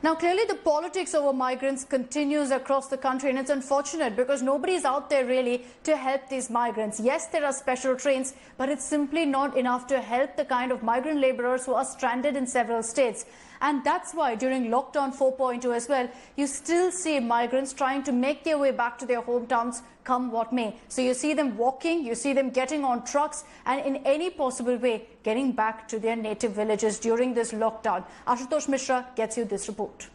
Now, clearly the politics over migrants continues across the country, and it's unfortunate because nobody is out there really to help these migrants. Yes, there are special trains, but it's simply not enough to help the kind of migrant laborers who are stranded in several states. And that's why during lockdown 4.2 as well, you still see migrants trying to make their way back to their hometowns come what may. So you see them walking, you see them getting on trucks and in any possible way getting back to their native villages during this lockdown. Ashutosh Mishra gets you this report.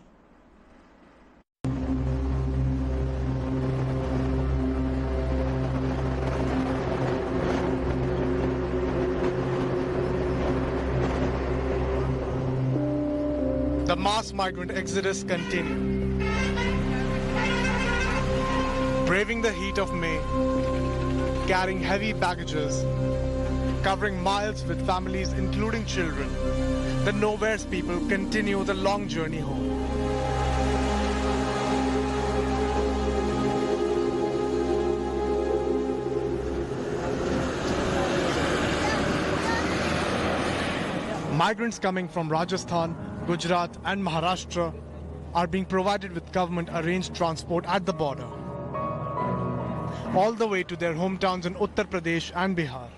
The mass migrant exodus continues. Braving the heat of May, carrying heavy baggages, covering miles with families including children, the Nowhere's people continue the long journey home. Migrants coming from Rajasthan, Gujarat and Maharashtra are being provided with government-arranged transport at the border, all the way to their hometowns in Uttar Pradesh and Bihar.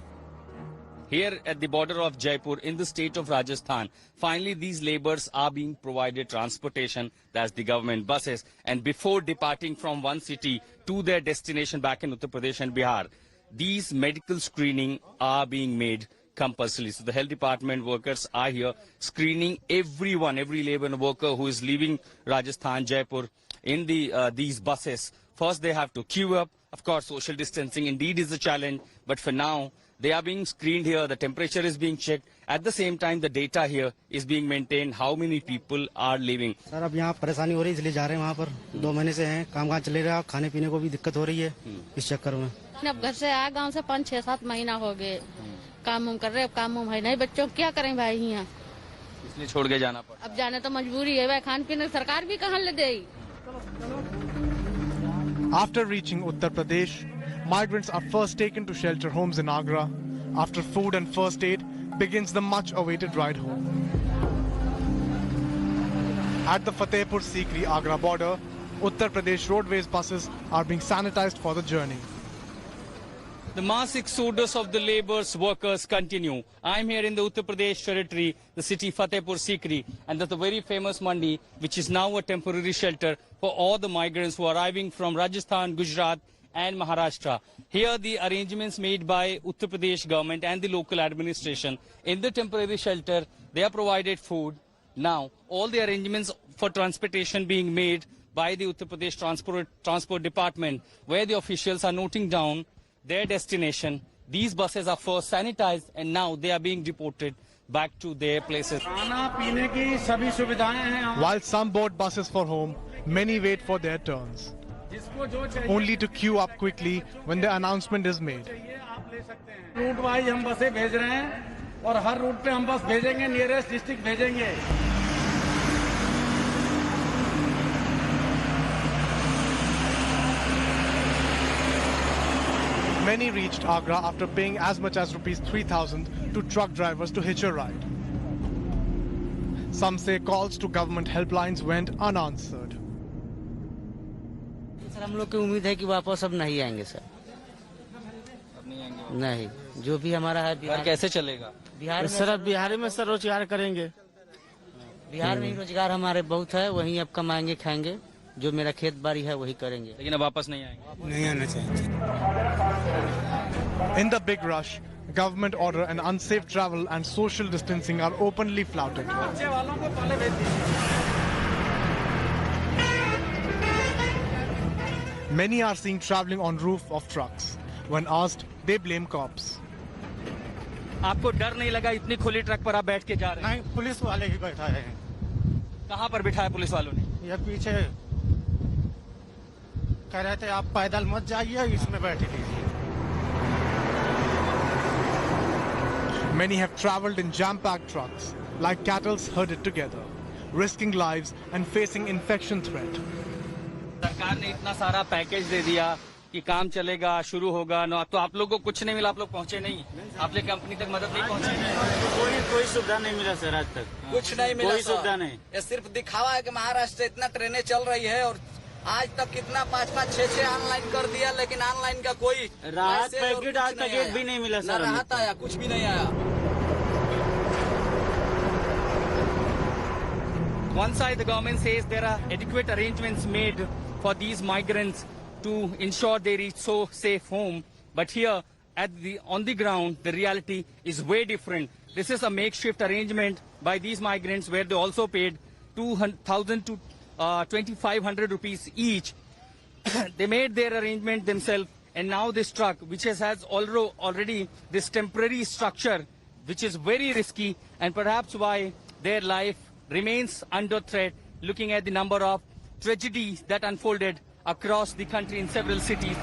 Here at the border of Jaipur in the state of Rajasthan, finally these laborers are being provided transportation, that's the government buses, and before departing from one city to their destination back in Uttar Pradesh and Bihar, these medical screening are being made compulsory. So the health department workers are here screening everyone, every labor worker who is leaving Rajasthan, Jaipur in these buses. First they have to queue up. Of course, social distancing indeed is a challenge, but for now they are being screened here. The temperature is being checked. At the same time, the data here is being maintained. How many people are leaving? Sir अब यहाँ परेशानी हो रही है इसलिए जा रहे हैं वहाँ पर 2 महीने से हैं काम चले रहा खाने पीने को भी दिक्कत हो रही है इस चक्कर में अब घर से आए गांव से 5-6-7 महीना हो गए काम कर रहे अब काम है नहीं बच्चों क्या करें भाई यहाँ इसलिए छोड़ के जाना पड़ा अब जाने तो मजबूरी है भाई खान पीने सरकार भी कहाँ ले देगी After reaching Uttar Pradesh, migrants are first taken to shelter homes in Agra. After food and first aid, begins the much-awaited ride home. At the Fatehpur Sikri Agra border, Uttar Pradesh roadways buses are being sanitized for the journey. The mass exodus of the laborers, workers continue. I'm here in the Uttar Pradesh territory, the city Fatehpur Sikri, and that's a very famous mandi, which is now a temporary shelter for all the migrants who are arriving from Rajasthan, Gujarat and Maharashtra. Here the arrangements made by Uttar Pradesh government and the local administration. In the temporary shelter, they are provided food. Now, all the arrangements for transportation being made by the Uttar Pradesh Transport Department, where the officials are noting down their destination. These buses are first sanitized and now they are being deported back to their places. While some board buses for home, many wait for their turns, only to queue up quickly when the announcement is made. Route wise हम बसें भेज रहे हैं और हर root पे हम बस भेजेंगे नियरेस्ट डिस्ट्रिक्ट भेजेंगे Many reached Agra after paying as much as rupees 3,000 to truck drivers to hitch a ride. Some say calls to government helplines went unanswered. Sir हम लोग की उम्मीद है कि वापस अब नहीं आएंगे सर नहीं जो भी हमारा है बिहार कैसे चलेगा बिहार में सर बिहार में सर रोजगार करेंगे बिहार में ही रोजगार हमारे बहुत है वहीं अब कमाएंगे खाएंगे जो मेरा खेत बाड़ी है वही करेंगे लेकिन अब वापस नहीं आएंगे नहीं आना चाहिए In the big rush, government order and unsafe travel and social distancing are openly flouted. Many are seen traveling on roof of trucks. When asked, they blame cops. आपको डर नहीं लगा इतनी खुली ट्रक पर आप बैठ के जा रहे हैं? नहीं पुलिस वाले ही बैठा है कहाँ पर बिठाया पुलिस वालों ने? ये पीछे कह रहे थे आप पैदल मत जाइए इसमें बैठ लीजिए Many have traveled in jam-packed trucks, like cattle herded together, risking lives and facing infection threat. सरकार ने इतना सारा पैकेज दे दिया कि काम चलेगा शुरू होगा ना तो आप लोगों को कुछ नहीं मिला आप लोग पहुंचे नहीं आप लोग कंपनी तक मदद नहीं पहुंची कोई सुविधा नहीं मिला सर आज तक कुछ नहीं मिला कोई सर। सुविधा नहीं। ये सिर्फ दिखावा है कि महाराष्ट्र से इतना ट्रेनें चल रही है और आज तक कितना 5-5, 6-6 ऑनलाइन कर दिया, लेकिन ऑनलाइन का कोई राहत मैसेज और पैकेट कुछ आज तक एक भी नहीं मिला ना सर। राहत आया, कुछ भी नहीं आया। One side, the government says there are adequate arrangements made for these migrants to ensure they reach so safe home. But here, on the ground, the reality is way different. This is a makeshift arrangement by these migrants where they also paid 2,000 to 2,500 rupees each. They made their arrangement themselves, and now this truck, which has already this temporary structure, which is very risky, and perhaps why their life remains under threat, looking at the number of tragedies that unfolded across the country in several cities.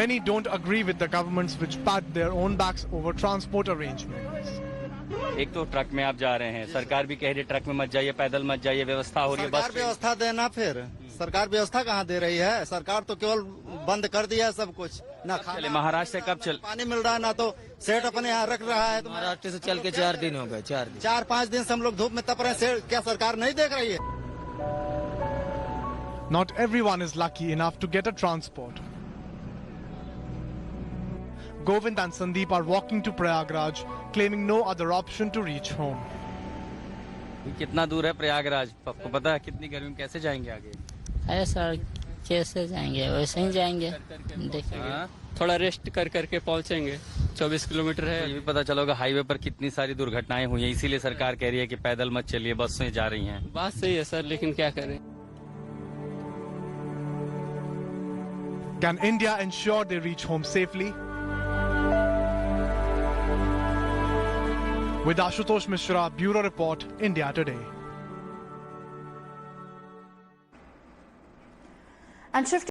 Many don't agree with the governments which pat their own backs over transport arrangements. एक तो truck में आप जा रहे हैं, सरकार भी कह रही है ट्रक में मत जाइए, पैदल मत जाइए, व्यवस्था हो रही है। सरकार व्यवस्था देना, फिर सरकार व्यवस्था कहाँ दे रही है? सरकार तो केवल बंद कर दिया है सब कुछ। ना चले महाराष्ट्र से कब चल पानी मिल रहा है, ना तो सेठ अपने यहाँ रख रहा है। महाराष्ट्र से चल के 4 दिन हो गए, 4-5 दिन से हम लोग धूप में तप रहे हैं। सेठ क्या सरकार नहीं देख रही है? Not everyone is lucky enough to get a transport. Govind and Sandeep are walking to Prayagraj, claiming no other option to reach home. कितना दूर है प्रयागराज? आपको पता है कितनी गर्मी में कैसे जाएंगे आगे? है सर, कैसे जाएंगे? वैसे ही जाएंगे, देखेंगे। थोड़ा रेस्ट कर करके पहुंचेंगे। 24 किलोमीटर है। तो ये भी पता चलोगा हाईवे पर कितनी सारी दुर्घटनाएं हुई हैं, इसीलिए सरकार कह रही है कि पैदल मत चलिए, बस से जा रही हैं। बात सही है सर, लेकिन क्या करें? Can India ensure they reach home safely? With Ashutosh Mishra, Bureau Report, India Today. And shifting